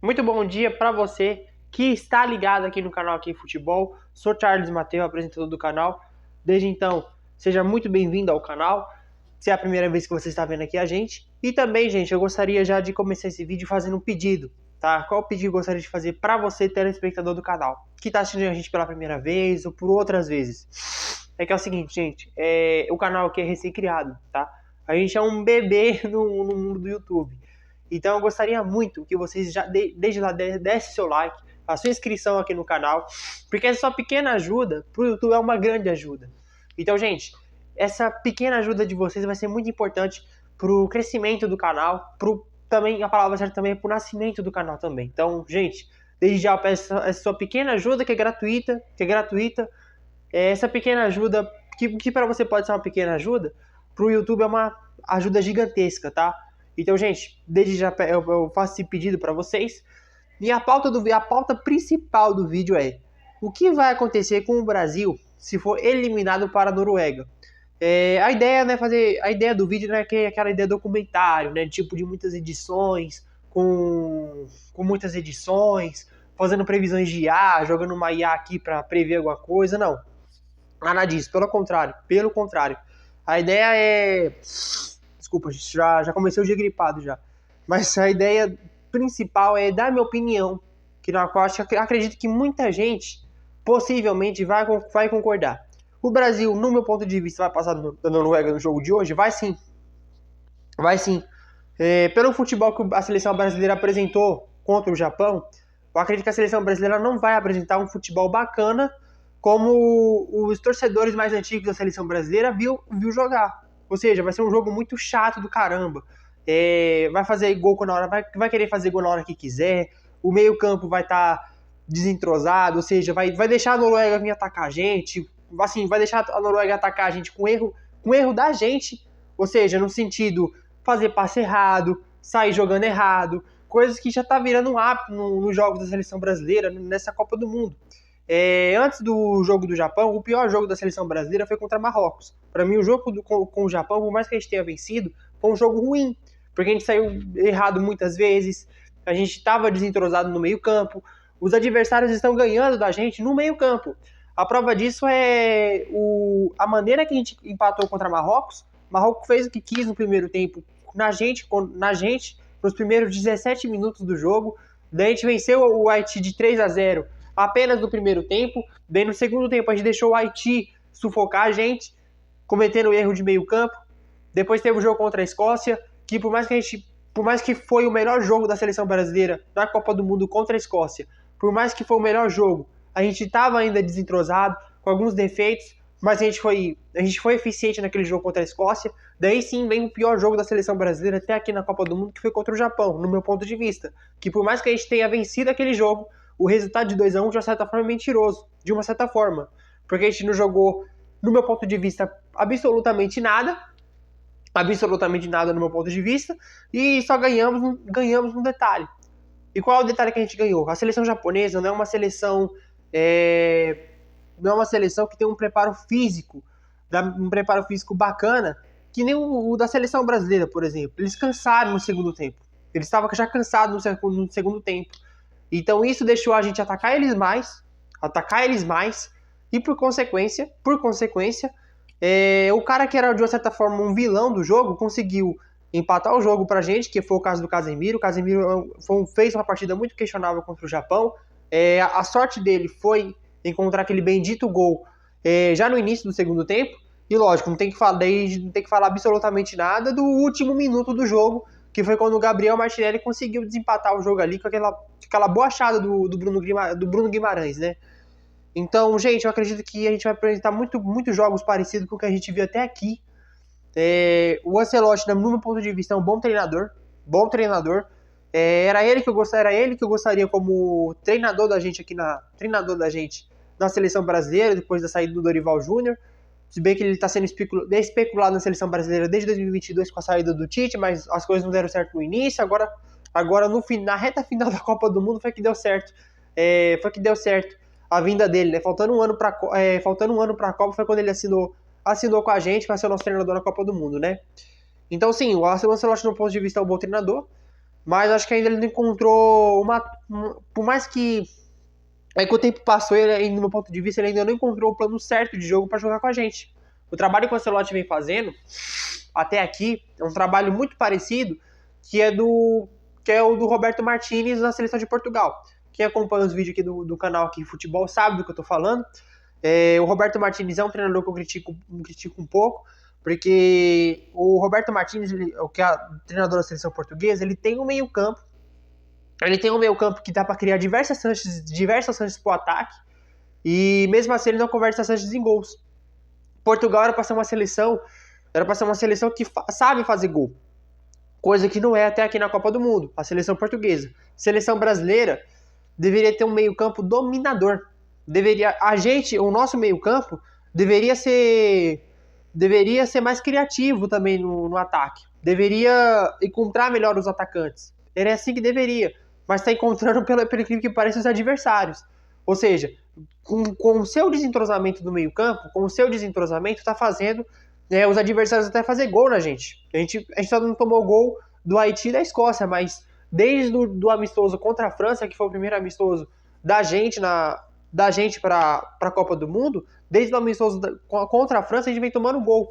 Muito bom dia para você que está ligado aqui no canal Aqui Futebol. Sou Charles Mateus, apresentador do canal. Desde então, seja muito bem-vindo ao canal. Se é a primeira vez que você está vendo aqui a gente. E também, gente, eu gostaria já de começar esse vídeo fazendo um pedido, tá? Qual pedido eu gostaria de fazer para você, telespectador do canal, que está assistindo a gente pela primeira vez ou por outras vezes? É que é o seguinte, gente, o canal aqui é recém-criado, tá? A gente é um bebê no mundo do YouTube. Então eu gostaria muito que vocês já desde lá desse seu like, a sua inscrição aqui no canal, porque essa sua pequena ajuda pro YouTube é uma grande ajuda. Então, gente, essa pequena ajuda de vocês vai ser muito importante pro crescimento do canal, também a palavra certa também é pro nascimento do canal também. Então, gente, desde já eu peço essa sua pequena ajuda que é gratuita, essa pequena ajuda que para você pode ser uma pequena ajuda, pro YouTube é uma ajuda gigantesca, tá? Então, gente, desde já eu faço esse pedido para vocês. E a pauta principal do vídeo é: o que vai acontecer com o Brasil se for eliminado para a Noruega? A ideia do vídeo, né, que é aquela ideia documentário, né, tipo de muitas edições, com muitas edições, fazendo previsões de IA, jogando uma IA aqui para prever alguma coisa, não. Nada disso, pelo contrário. A ideia é... Desculpa, já comecei o dia gripado já. Mas a ideia principal é dar minha opinião, que na qual acredito que muita gente possivelmente vai concordar. O Brasil, no meu ponto de vista, vai passar da Noruega no jogo de hoje? Vai sim. Vai sim. Pelo futebol que a seleção brasileira apresentou contra o Japão, eu acredito que a seleção brasileira não vai apresentar um futebol bacana como os torcedores mais antigos da seleção brasileira viu jogar. Ou seja, vai ser um jogo muito chato do caramba. Vai fazer gol na hora, vai querer fazer gol na hora que quiser. O meio-campo vai estar desentrosado, ou seja, vai deixar a Noruega vir atacar a gente. Assim, vai deixar a Noruega atacar a gente com erro da gente. Ou seja, no sentido fazer passe errado, sair jogando errado, coisas que já tá virando um hábito nos jogos da seleção brasileira nessa Copa do Mundo. Antes do jogo do Japão, o pior jogo da seleção brasileira foi contra Marrocos. Para mim, o jogo com o Japão, por mais que a gente tenha vencido, foi um jogo ruim, porque a gente saiu errado muitas vezes, a gente estava desentrosado no meio-campo, os adversários estão ganhando da gente no meio-campo. A prova disso é a maneira que a gente empatou contra Marrocos. Marrocos fez o que quis no primeiro tempo na gente nos primeiros 17 minutos do jogo. Daí a gente venceu o Haiti de 3-0 apenas no primeiro tempo. Daí no segundo tempo a gente deixou o Haiti sufocar a gente, cometendo erro de meio campo. Depois teve o jogo contra a Escócia, que por mais que foi o melhor jogo da seleção brasileira na Copa do Mundo contra a Escócia, por mais que foi o melhor jogo, a gente estava ainda desentrosado, com alguns defeitos, mas a gente foi eficiente naquele jogo contra a Escócia. Daí sim vem o pior jogo da seleção brasileira até aqui na Copa do Mundo, que foi contra o Japão, no meu ponto de vista. Que por mais que a gente tenha vencido aquele jogo, o resultado de 2-1 de uma certa forma é mentiroso, de uma certa forma. Porque a gente não jogou, no meu ponto de vista, absolutamente nada no meu ponto de vista, e só ganhamos no detalhe. E qual é o detalhe que a gente ganhou? A seleção japonesa não é uma seleção que tem um preparo físico bacana, que nem o da seleção brasileira, por exemplo. Eles cansaram no segundo tempo. Eles estavam já cansados no segundo tempo. Então isso deixou a gente atacar eles mais, e por consequência, o cara que era de uma certa forma um vilão do jogo conseguiu empatar o jogo pra gente, que foi o caso do Casemiro. O Casemiro fez uma partida muito questionável contra o Japão. A sorte dele foi encontrar aquele bendito gol já no início do segundo tempo. E lógico, não tem que falar absolutamente nada do último minuto do jogo, que foi quando o Gabriel Martinelli conseguiu desempatar o jogo ali com aquela boa achada do Bruno Guimarães, né? Então, gente, eu acredito que a gente vai apresentar muitos jogos parecidos com o que a gente viu até aqui. O Ancelotti, no meu ponto de vista, é um bom treinador. Era ele que eu gostaria como treinador da gente na seleção brasileira, depois da saída do Dorival Júnior. Se bem que ele está sendo especulado na seleção brasileira desde 2022 com a saída do Tite, mas as coisas não deram certo no início. Agora na reta final da Copa do Mundo foi que deu certo. A vinda dele, né? Faltando um ano para a Copa foi quando ele assinou com a gente para ser o nosso treinador na Copa do Mundo, né? Então, sim, o Ancelotti, no ponto de vista, é um bom treinador, mas acho que ainda ele não encontrou por mais que aí que o tempo passou, ele, no meu ponto de vista, ele ainda não encontrou o plano certo de jogo para jogar com a gente. O trabalho que o Ancelotti vem fazendo até aqui é um trabalho muito parecido que é o do Roberto Martínez na seleção de Portugal. Quem acompanha os vídeos aqui do canal aqui Futebol sabe do que eu tô falando. O Roberto Martínez é um treinador que eu critico um pouco, porque o Roberto Martínez, o que é o treinador da seleção portuguesa, ele tem um meio-campo. Ele tem um meio-campo que dá para criar diversas chances pro ataque, e mesmo assim ele não converte essas chances em gols. Portugal era para ser uma seleção que sabe fazer gol, coisa que não é até aqui na Copa do Mundo, a seleção portuguesa. Seleção brasileira deveria ter um meio-campo dominador. O nosso meio-campo deveria ser mais criativo também no ataque. Deveria encontrar melhor os atacantes. Era assim que deveria, mas está encontrando pelo incrível que pareça os adversários. Ou seja, com o seu desentrosamento do meio-campo, está fazendo os adversários até fazer gol na gente. A gente só não tomou gol do Haiti e da Escócia, mas desde do amistoso contra a França, que foi o primeiro amistoso da gente para a Copa do Mundo, desde o amistoso contra a França, a gente vem tomando gol.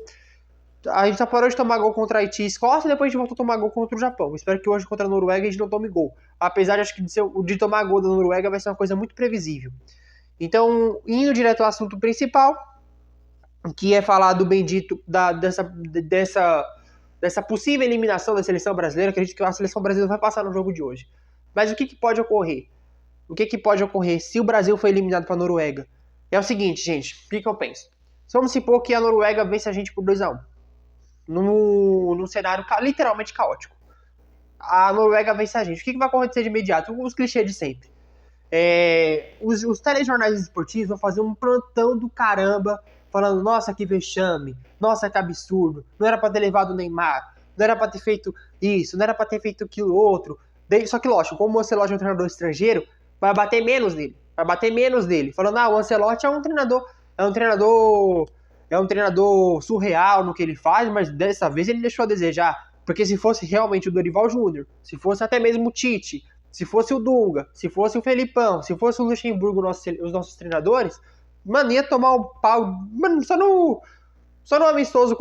A gente só parou de tomar gol contra a Haiti e Escócia, e depois a gente voltou a tomar gol contra o Japão. Espero que hoje contra a Noruega a gente não tome gol. Apesar de acho que de tomar gol da Noruega vai ser uma coisa muito previsível. Então, indo direto ao assunto principal, que é falar do bendito dessa possível eliminação da seleção brasileira. Acredito que a seleção brasileira vai passar no jogo de hoje. Mas o que pode ocorrer? O que pode ocorrer se o Brasil for eliminado para a Noruega? É o seguinte, gente, o que eu penso? Vamos supor que a Noruega vence a gente por 2-1. Num cenário literalmente caótico. A Noruega vence a gente. O que vai acontecer de imediato? Os clichês de sempre. Os telejornais esportivos vão fazer um plantão do caramba, falando, nossa, que vexame, nossa, que absurdo, não era pra ter levado o Neymar, não era pra ter feito isso, não era pra ter feito aquilo outro. Só que, lógico, como o Ancelotti é um treinador estrangeiro, vai bater menos dele, falando, o Ancelotti é um treinador surreal no que ele faz, mas dessa vez ele deixou a desejar, porque se fosse realmente o Dorival Júnior, se fosse até mesmo o Tite, se fosse o Dunga, se fosse o Felipão, se fosse o Luxemburgo, os nossos treinadores, mano, ia tomar um pau, mano, só no amistoso,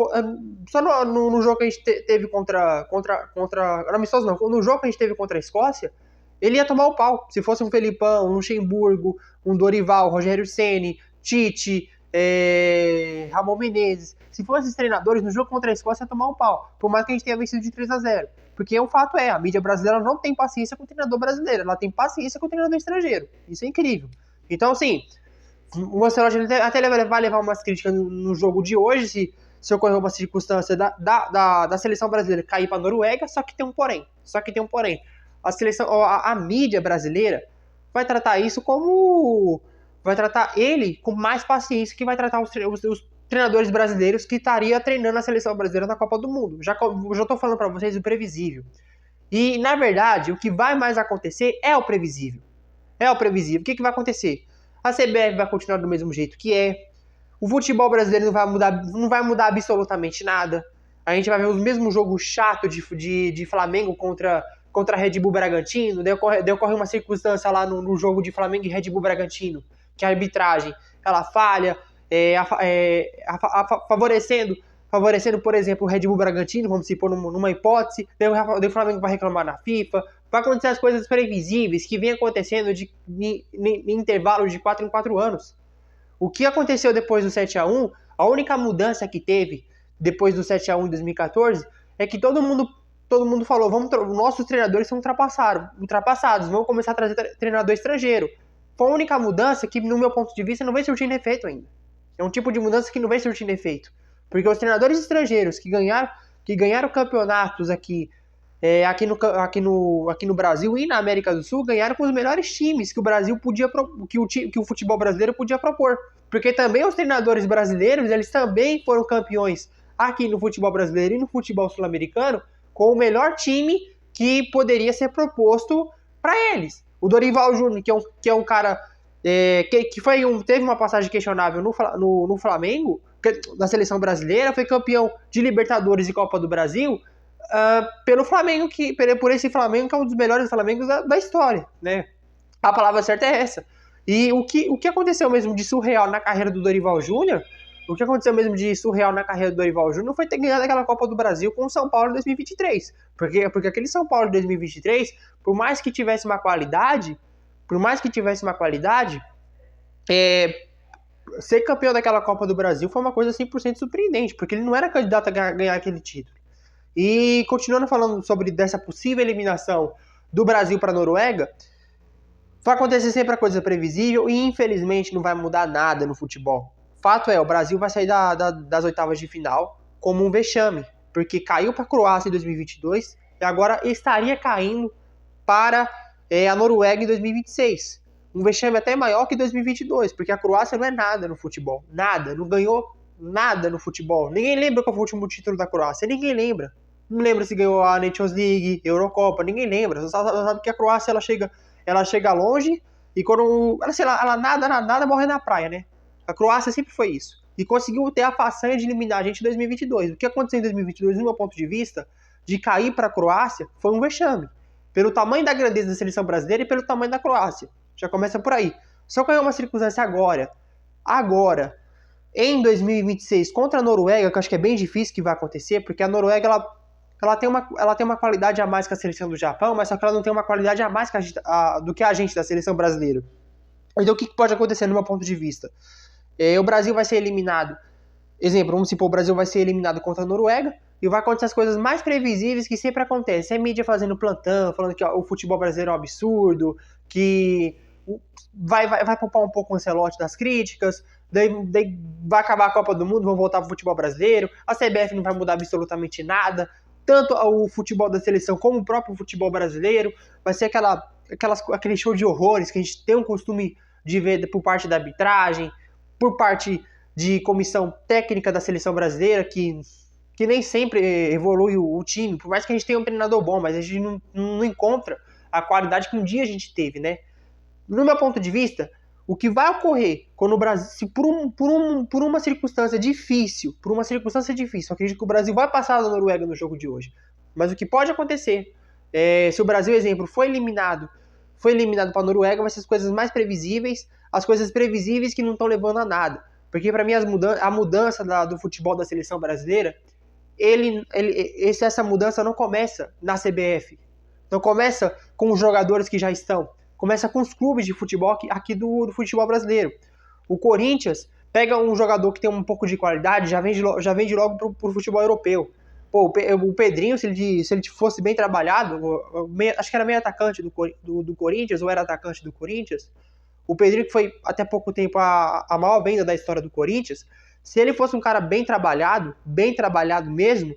só no jogo que a gente teve contra amistoso não, no jogo que a gente teve contra a Escócia, ele ia tomar o pau. Se fosse um Felipão, um Luxemburgo, um Dorival, Rogério Ceni, Tite, Ramon Menezes, se fossem esses treinadores, no jogo contra a Escócia ia tomar um pau, por mais que a gente tenha vencido de 3-0. Porque o fato a mídia brasileira não tem paciência com o treinador brasileiro, ela tem paciência com o treinador estrangeiro. Isso é incrível. Então, assim, o Ancelotti até vai levar umas críticas no jogo de hoje, se ocorrer uma circunstância da seleção brasileira cair para a Noruega, só que tem um porém. A mídia brasileira vai tratar isso vai tratar ele com mais paciência que vai tratar os treinadores brasileiros que estaria treinando a seleção brasileira na Copa do Mundo. Já estou falando para vocês o previsível. E, na verdade, o que vai mais acontecer é o previsível. O que vai acontecer? A CBF vai continuar do mesmo jeito que é. O futebol brasileiro não vai mudar absolutamente nada. A gente vai ver os mesmos jogos chatos de Flamengo contra Red Bull Bragantino. Decorre uma circunstância lá no jogo de Flamengo e Red Bull Bragantino, que a arbitragem ela falha, favorecendo, por exemplo, o Red Bull Bragantino, vamos supor numa hipótese, daí o Flamengo vai reclamar na FIFA, vai acontecer as coisas previsíveis que vem acontecendo em intervalo de 4 em 4 anos. O que aconteceu depois do 7-1, a única mudança que teve depois do 7-1 em 2014, é que todo mundo falou, nossos treinadores são ultrapassados, vamos começar a trazer treinador estrangeiro. Foi a única mudança que, no meu ponto de vista, não vem surtindo efeito ainda. É um tipo de mudança que não vem surtindo efeito. Porque os treinadores estrangeiros que ganharam campeonatos aqui no Brasil e na América do Sul, ganharam com os melhores times que o Brasil que o futebol brasileiro podia propor. Porque também os treinadores brasileiros, eles também foram campeões aqui no futebol brasileiro e no futebol sul-americano com o melhor time que poderia ser proposto para eles. O Dorival Júnior, que é um cara teve uma passagem questionável no Flamengo, na seleção brasileira, foi campeão de Libertadores e Copa do Brasil, pelo Flamengo, por esse Flamengo que é um dos melhores Flamengos da história, né? A palavra certa é essa. E o que aconteceu mesmo de surreal na carreira do Dorival Júnior, foi ter ganhado aquela Copa do Brasil com o São Paulo em 2023. Porque aquele São Paulo de 2023, por mais que tivesse uma qualidade, ser campeão daquela Copa do Brasil foi uma coisa 100% surpreendente, porque ele não era candidato a ganhar aquele título. E continuando falando sobre dessa possível eliminação do Brasil para a Noruega, vai acontecer sempre a coisa previsível e infelizmente não vai mudar nada no futebol. Fato é, o Brasil vai sair das oitavas de final como um vexame, porque caiu para a Croácia em 2022 e agora estaria caindo para a Noruega em 2026. Um vexame até maior que 2022, porque a Croácia não é nada no futebol. Nada, não ganhou nada no futebol. Ninguém lembra qual foi o último título da Croácia, ninguém lembra. Não lembra se ganhou a Nations League, Eurocopa, ninguém lembra. Só sabe que a Croácia ela chega longe e quando ela nada morre na praia, né? A Croácia sempre foi isso. E conseguiu ter a façanha de eliminar a gente em 2022. O que aconteceu em 2022, no meu ponto de vista, de cair para a Croácia, foi um vexame. Pelo tamanho da grandeza da seleção brasileira e pelo tamanho da Croácia. Já começa por aí. Só que é uma circunstância agora, em 2026, contra a Noruega, que eu acho que é bem difícil que vai acontecer, porque a Noruega, ela tem uma qualidade a mais que a seleção do Japão, mas só que ela não tem uma qualidade a mais do que a gente da seleção brasileira. Então o que pode acontecer no meu ponto de vista? O Brasil vai ser eliminado. Exemplo, vamos supor, o Brasil vai ser eliminado contra a Noruega e vai acontecer as coisas mais previsíveis que sempre acontecem. É mídia fazendo plantão, falando que o futebol brasileiro é um absurdo, que vai poupar um pouco o Ancelotti das críticas, daí vai acabar a Copa do Mundo, vão voltar pro futebol brasileiro, a CBF não vai mudar absolutamente nada, tanto o futebol da seleção como o próprio futebol brasileiro, vai ser aquele show de horrores que a gente tem um costume de ver por parte da arbitragem, por parte de comissão técnica da seleção brasileira, que nem sempre evolui o time, por mais que a gente tenha um treinador bom, mas a gente não encontra a qualidade que um dia a gente teve, né? No meu ponto de vista, o que vai ocorrer quando o Brasil, se por uma circunstância difícil, eu acredito que o Brasil vai passar da Noruega no jogo de hoje, mas o que pode acontecer, se o Brasil, exemplo, foi eliminado para a Noruega, vai ser as coisas mais previsíveis, as coisas previsíveis que não estão levando a nada. Porque para mim a mudança do futebol da seleção brasileira, essa mudança não começa na CBF. Não começa com os jogadores que já estão. Começa com os clubes de futebol aqui do futebol brasileiro. O Corinthians pega um jogador que tem um pouco de qualidade, já vende logo pro futebol europeu. Pô, o Pedrinho, se ele fosse bem trabalhado, acho que era meio atacante do Corinthians, ou era atacante do Corinthians, o Pedrinho, que foi até pouco tempo a maior venda da história do Corinthians, se ele fosse um cara bem trabalhado mesmo,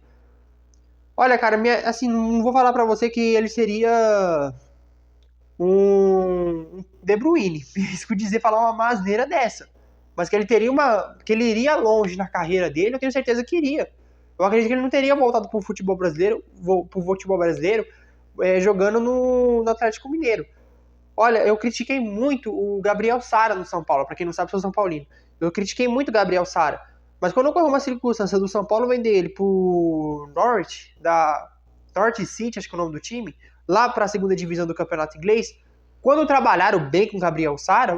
olha, cara, assim, não vou falar pra você que ele seria um De Bruyne, risco dizer falar uma asneira dessa, mas que ele iria longe na carreira dele, eu tenho certeza que iria. Eu acredito que ele não teria voltado pro futebol brasileiro jogando no Atlético Mineiro. Olha, eu critiquei muito o Gabriel Sara no São Paulo, pra quem não sabe, eu sou São Paulino. Eu critiquei muito o Gabriel Sara, mas quando ocorreu uma circunstância do São Paulo vender ele pro Norwich City, acho que é o nome do time, lá para a segunda divisão do campeonato inglês, quando trabalharam bem com o Gabriel Sara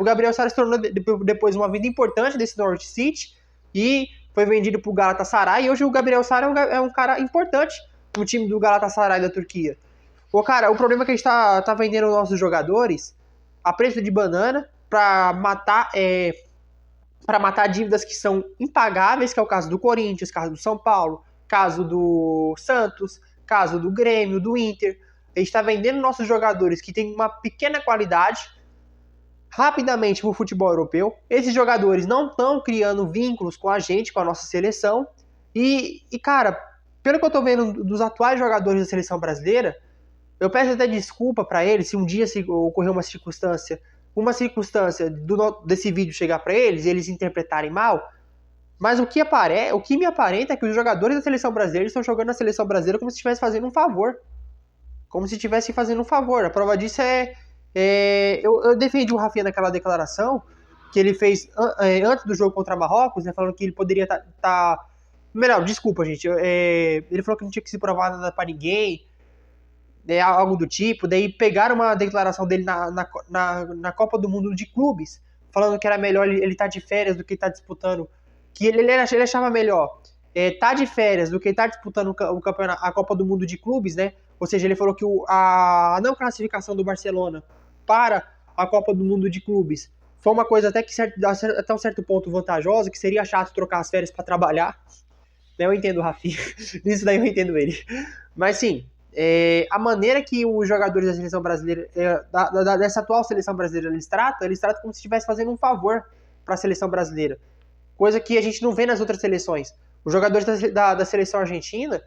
se tornou depois uma vida importante desse Norwich City e foi vendido pro Galatasaray, e hoje o Gabriel Sara é um cara importante no time do Galatasaray da Turquia. Pô, cara, o problema é que a gente tá vendendo os nossos jogadores a preço de banana para matar dívidas que são impagáveis, que é o caso do Corinthians, caso do São Paulo, caso do Santos, caso do Grêmio, do Inter. A gente está vendendo nossos jogadores que têm uma pequena qualidade rapidamente para o futebol europeu. Esses jogadores não estão criando vínculos com a gente, com a nossa seleção. E cara, pelo que eu estou vendo dos atuais jogadores da seleção brasileira, eu peço até desculpa para eles se um dia ocorrer uma circunstância desse vídeo chegar para eles e eles interpretarem mal, mas o que me aparenta é que os jogadores da seleção brasileira estão jogando na seleção brasileira como se estivesse fazendo um favor. A prova disso eu defendi o Rafinha naquela declaração que ele fez antes do jogo contra Marrocos, né, falando que ele poderia estar Melhor, desculpa, gente. Ele falou que não tinha que se provar nada pra ninguém, algo do tipo. Daí pegaram uma declaração dele na Copa do Mundo de Clubes, falando que era melhor ele tá de férias do que tá disputando. Que ele achava melhor tá de férias do que tá disputando o campeonato, a Copa do Mundo de Clubes, né? Ou seja, ele falou que a não classificação do Barcelona para a Copa do Mundo de Clubes foi uma coisa até que até um certo ponto vantajosa, que seria chato trocar as férias para trabalhar. Eu entendo o Rafinha, nisso daí eu entendo ele. Mas sim, a maneira que os jogadores da seleção brasileira, dessa atual seleção brasileira, eles tratam como se estivesse fazendo um favor para a seleção brasileira. Coisa que a gente não vê nas outras seleções. Os jogadores da seleção argentina,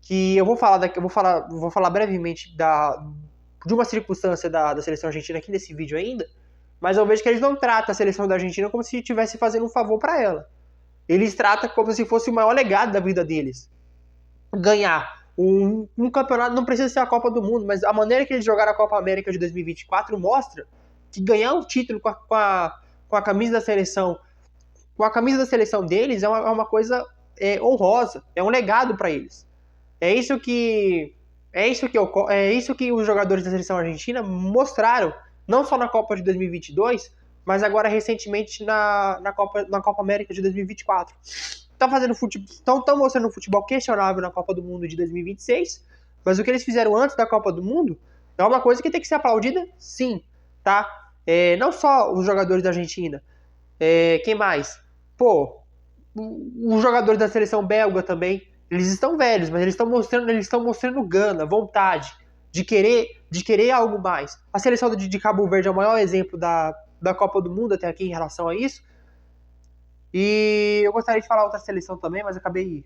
que eu vou falar brevemente de uma circunstância da seleção argentina aqui nesse vídeo ainda, mas eu vejo que eles não tratam a seleção da Argentina como se estivesse fazendo um favor para ela. Eles tratam como se fosse o maior legado da vida deles. Ganhar um campeonato, não precisa ser a Copa do Mundo, mas a maneira que eles jogaram a Copa América de 2024 mostra que ganhar um título com a camisa da seleção, com a camisa da seleção deles, é uma coisa honrosa, é um legado para eles. É isso que os jogadores da seleção argentina mostraram, não só na Copa de 2022, mas agora recentemente na Copa América de 2024. Estão mostrando um futebol questionável na Copa do Mundo de 2026, mas o que eles fizeram antes da Copa do Mundo é uma coisa que tem que ser aplaudida, sim, tá? Não só os jogadores da Argentina, quem mais? Os jogadores da seleção belga também, eles estão velhos, mas eles estão mostrando gana, vontade de querer algo mais. A seleção de Cabo Verde é o maior exemplo da Copa do Mundo até aqui em relação a isso. E eu gostaria de falar outra seleção também, mas acabei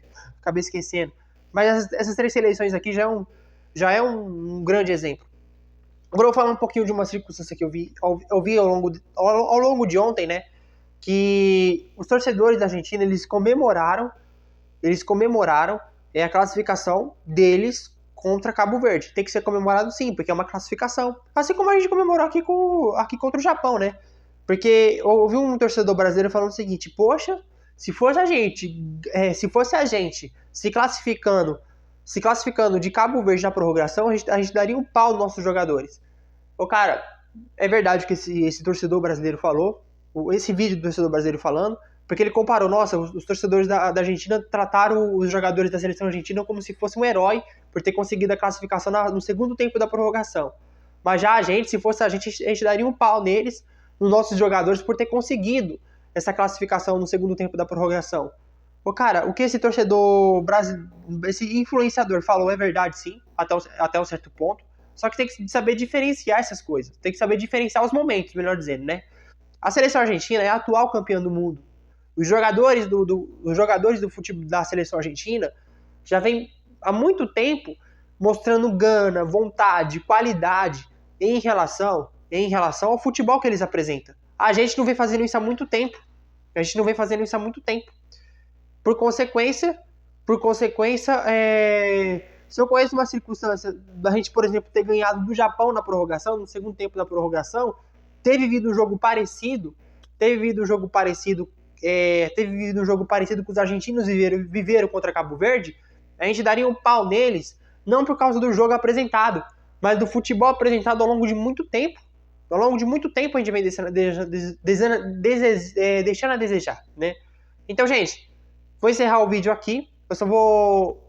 esquecendo. Mas essas três seleções aqui já é um grande exemplo. Agora eu vou falar um pouquinho de uma circunstância que eu vi ao longo de ontem, né? Que os torcedores da Argentina, eles comemoraram a classificação deles contra Cabo Verde. Tem que ser comemorado sim, porque é uma classificação. Assim como a gente comemorou aqui contra o Japão, né? Porque eu ouvi um torcedor brasileiro falando o seguinte: poxa, se fosse a gente se classificando de Cabo Verde na prorrogação, a gente daria um pau nos nossos jogadores. Cara, é verdade o que esse torcedor brasileiro falou, esse vídeo do torcedor brasileiro falando, porque ele comparou, nossa, os torcedores da Argentina trataram os jogadores da seleção argentina como se fosse um herói por ter conseguido a classificação no segundo tempo da prorrogação. Mas já se fosse a gente daria um pau neles, nos nossos jogadores, por ter conseguido essa classificação no segundo tempo da prorrogação. Cara, o que esse torcedor brasileiro, esse influenciador falou é verdade sim, até um certo ponto, só que tem que saber diferenciar essas coisas, tem que saber diferenciar os momentos, melhor dizendo, né? A seleção argentina é a atual campeã do mundo. Os jogadores do futebol da seleção argentina já vem há muito tempo mostrando gana, vontade, qualidade em relação ao futebol que eles apresentam. A gente não vem fazendo isso há muito tempo. Por consequência, se eu conheço uma circunstância da gente, por exemplo, ter ganhado do Japão na prorrogação, no segundo tempo da prorrogação, ter vivido um jogo parecido que os argentinos viveram contra Cabo Verde, a gente daria um pau neles, não por causa do jogo apresentado, mas do futebol apresentado ao longo de muito tempo. Ao longo de muito tempo a gente vem deixando a desejar, né? Então, gente, vou encerrar o vídeo aqui. Eu só vou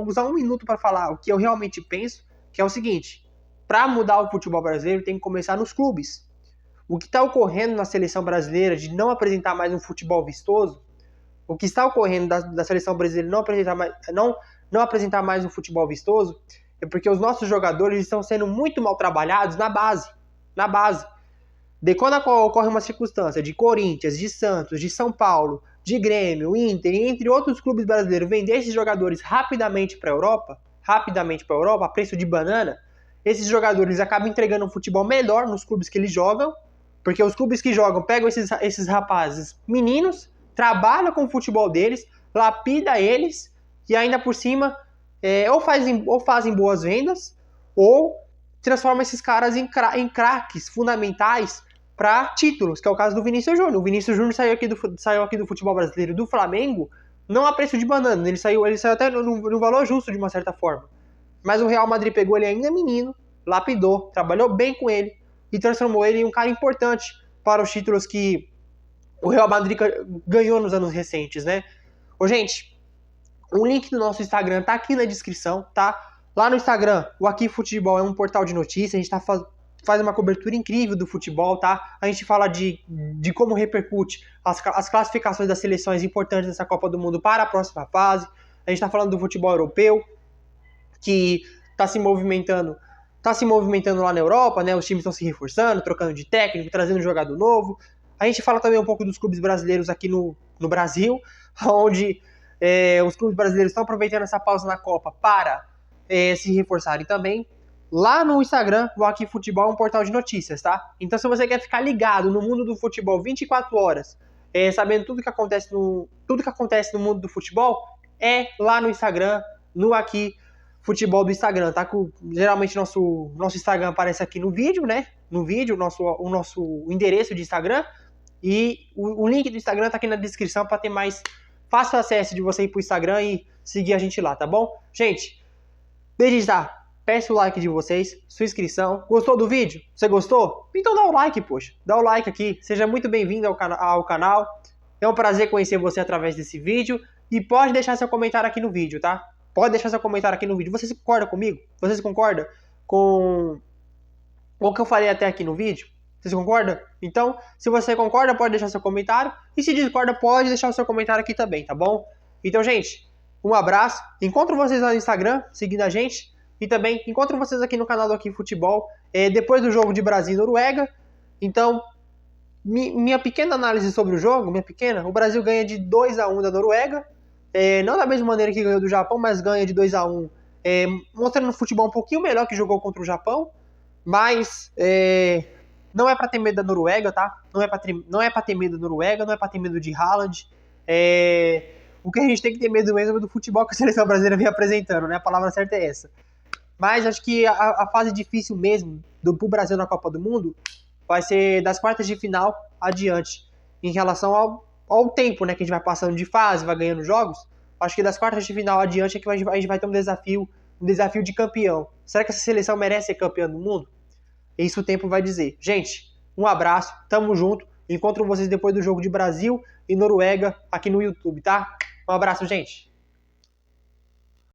usar 1 minuto para falar o que eu realmente penso, que é o seguinte: para mudar o futebol brasileiro tem que começar nos clubes. O que está ocorrendo na seleção brasileira de não apresentar mais um futebol vistoso, o que está ocorrendo da seleção brasileira não apresentar mais um futebol vistoso, é porque os nossos jogadores estão sendo muito mal trabalhados na base. De quando ocorre uma circunstância de Corinthians, de Santos, de São Paulo, de Grêmio, Inter, entre outros clubes brasileiros, vender esses jogadores rapidamente para a Europa, a preço de banana, esses jogadores acabam entregando um futebol melhor nos clubes que eles jogam, porque os clubes que jogam pegam esses rapazes meninos, trabalham com o futebol deles, lapida eles, e ainda por cima ou fazem boas vendas, ou transformam esses caras em craques fundamentais para títulos, que é o caso do Vinícius Júnior. O Vinícius Júnior saiu aqui do futebol brasileiro do Flamengo não a preço de banana, ele saiu até no valor justo de uma certa forma. Mas o Real Madrid pegou ele ainda menino, lapidou, trabalhou bem com ele e transformou ele em um cara importante para os títulos que o Real Madrid ganhou nos anos recentes, né? Ô, gente, o link do nosso Instagram tá aqui na descrição, tá? Lá no Instagram, o Aqui Futebol é um portal de notícias, a gente faz uma cobertura incrível do futebol, tá? A gente fala de como repercute as classificações das seleções importantes dessa Copa do Mundo para a próxima fase. A gente tá falando do futebol europeu, que tá se movimentando lá na Europa, né? Os times estão se reforçando, trocando de técnico, trazendo um jogador novo. A gente fala também um pouco dos clubes brasileiros aqui no Brasil, onde os clubes brasileiros estão aproveitando essa pausa na Copa para se reforçarem também. Lá no Instagram, o Aqui Futebol é um portal de notícias, tá? Então, se você quer ficar ligado no mundo do futebol 24 horas, sabendo tudo que acontece no mundo do futebol, é lá no Instagram, no Aqui Futebol do Instagram, tá? Geralmente nosso Instagram aparece aqui no vídeo, né? No vídeo, o nosso endereço de Instagram. E o link do Instagram tá aqui na descrição para ter mais fácil acesso de você ir pro Instagram e seguir a gente lá, tá bom? Gente, desde já, peço o like de vocês, sua inscrição. Gostou do vídeo? Você gostou? Então dá o like, poxa. Dá o like aqui. Seja muito bem-vindo ao canal. É um prazer conhecer você através desse vídeo. E pode deixar seu comentário aqui no vídeo, tá? Pode deixar seu comentário aqui no vídeo. Você concorda comigo? Você concorda com o que eu falei até aqui no vídeo? Vocês concordam? Então, se você concorda, pode deixar seu comentário. E se discorda, pode deixar o seu comentário aqui também, tá bom? Então, gente, um abraço. Encontro vocês lá no Instagram, seguindo a gente. E também encontro vocês aqui no canal do Aqui Futebol, depois do jogo de Brasil e Noruega. Então, minha pequena análise sobre o jogo, o Brasil ganha de 2-1 da Noruega. Não da mesma maneira que ganhou do Japão, mas ganha de 2-1, mostrando um futebol um pouquinho melhor que jogou contra o Japão. Mas não é pra ter medo da Noruega, tá? Não é pra ter medo da Noruega, não é pra ter medo de Haaland. O que a gente tem que ter medo mesmo é do futebol que a seleção brasileira vem apresentando, né? A palavra certa é essa. Mas acho que a fase difícil mesmo pro Brasil na Copa do Mundo vai ser das quartas de final adiante. Em relação ao tempo, né, que a gente vai passando de fase, vai ganhando jogos. Acho que das quartas de final adiante é que a gente vai ter um desafio de campeão. Será que essa seleção merece ser campeã do mundo? Isso o tempo vai dizer. Gente, um abraço, tamo junto. Encontro vocês depois do jogo de Brasil e Noruega aqui no YouTube, tá? Um abraço, gente.